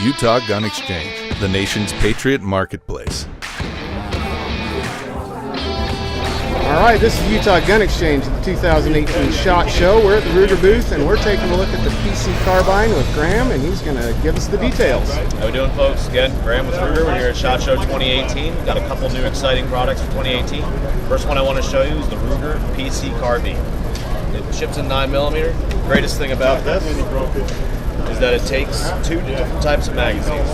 Utah Gun Exchange, the nation's patriot marketplace. All right, this is Utah Gun Exchange, the 2018 SHOT Show. We're at the Ruger booth, and we're taking a look at the PC carbine with Graham, and he's going to give us the details. How we doing, folks? Again, Graham with Ruger. We're here at SHOT Show 2018. We've got a couple new exciting products for 2018. First one I want to show you is the Ruger PC carbine. It ships in 9mm. Greatest thing about this is that it takes two different types of magazines.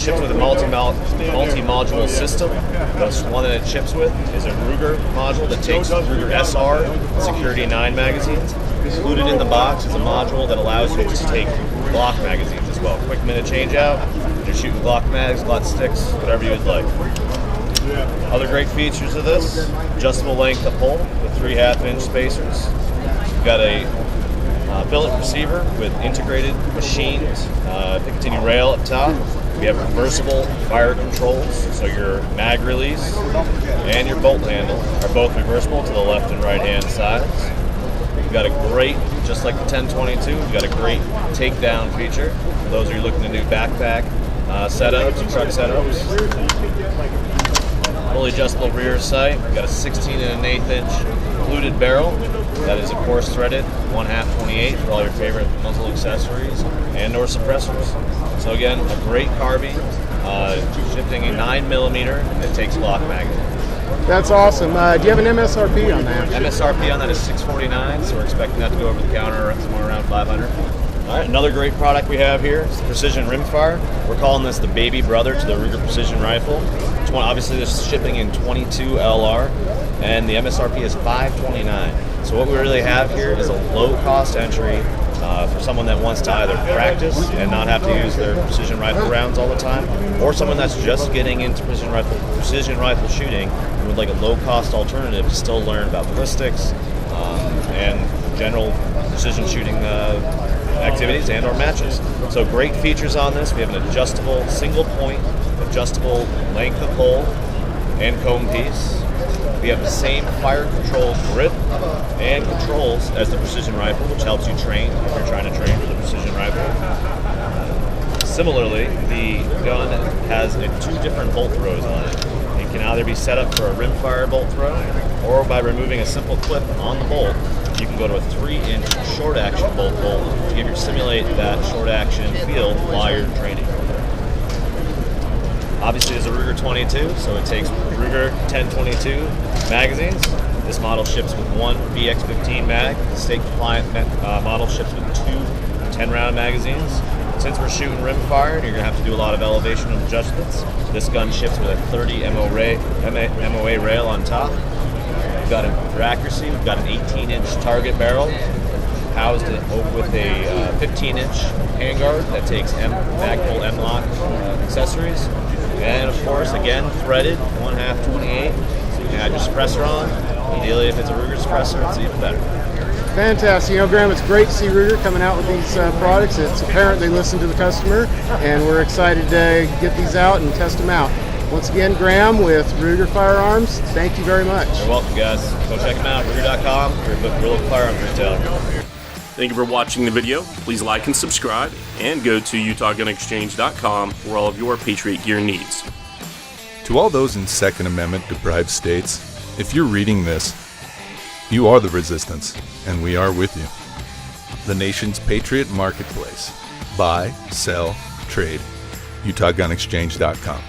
Ships with a multi-module system. The one that it ships with is a Ruger module that takes Ruger SR Security 9 magazines. Included in the box is a module that allows you to take Glock magazines as well. Quick minute change out. You're shooting Glock mags, Glock sticks, whatever you would like. Other great features of this: adjustable length of pole with 3 1/2-inch spacers. You've got a billet receiver with integrated machined Picatinny rail up top. We have reversible fire controls, so your mag release and your bolt handle are both reversible to the left and right hand sides. We've got a great, just like the 1022, we've got a great takedown feature for those who are looking to do backpack setups and truck setups. Fully adjustable rear sight. We've got a 16 1/8-inch fluted barrel that is, of course, threaded 1/2-28 for all your favorite muzzle accessories and or suppressors. So again, a great carbine, shipping a 9mm that takes Glock magazine. That's awesome. Do you have an MSRP on that? MSRP on that is $649, so we're expecting that to go over the counter somewhere around $500. All right, another great product we have here is the Precision Rimfire. We're calling this the baby brother to the Ruger Precision Rifle. Obviously, this is shipping in 22 LR, and the MSRP is $529. So what we really have here is a low-cost entry for someone that wants to either practice and not have to use their precision rifle rounds all the time, or someone that's just getting into precision rifle shooting and would like a low-cost alternative to still learn about ballistics and general precision shooting activities and or matches. So great features on this. We have an adjustable single point, adjustable length of pole and comb piece. We have the same fire control grip and controls as the precision rifle, which helps you train if you're trying to train for the precision rifle. Similarly, the gun has 2 different bolt throws on it. It can either be set up for a rimfire bolt throw, or by removing a simple clip on the bolt, you can go to a 3-inch short action bolt to simulate that short action feel while you're training. Obviously, it's a Ruger 22, so it takes Ruger 1022 magazines. This model ships with 1 VX15 mag. The state-compliant model ships with 2 10-round magazines. Since we're shooting rimfire, you're going to have to do a lot of elevation adjustments. This gun ships with a 30 MOA rail on top. We've got for accuracy, we've got an 18-inch target barrel housed with a 15-inch handguard that takes Magpul M-Lock accessories. And of course, again, threaded 1/2-28. So you can add your suppressor on. Ideally, if it's a Ruger suppressor, it's even better. Fantastic. You know, Graham, it's great to see Ruger coming out with these products. It's apparent they listen to the customer, and we're excited to get these out and test them out. Once again, Graham with Ruger Firearms, thank you very much. You're welcome, guys. Go check them out, Ruger.com. We're a real firearms retailer. Thank you for watching the video. Please like and subscribe, and go to UtahGunExchange.com for all of your Patriot gear needs. To all those in Second Amendment deprived states, if you're reading this, you are the resistance, and we are with you. The nation's patriot marketplace. Buy, sell, trade. UtahGunExchange.com.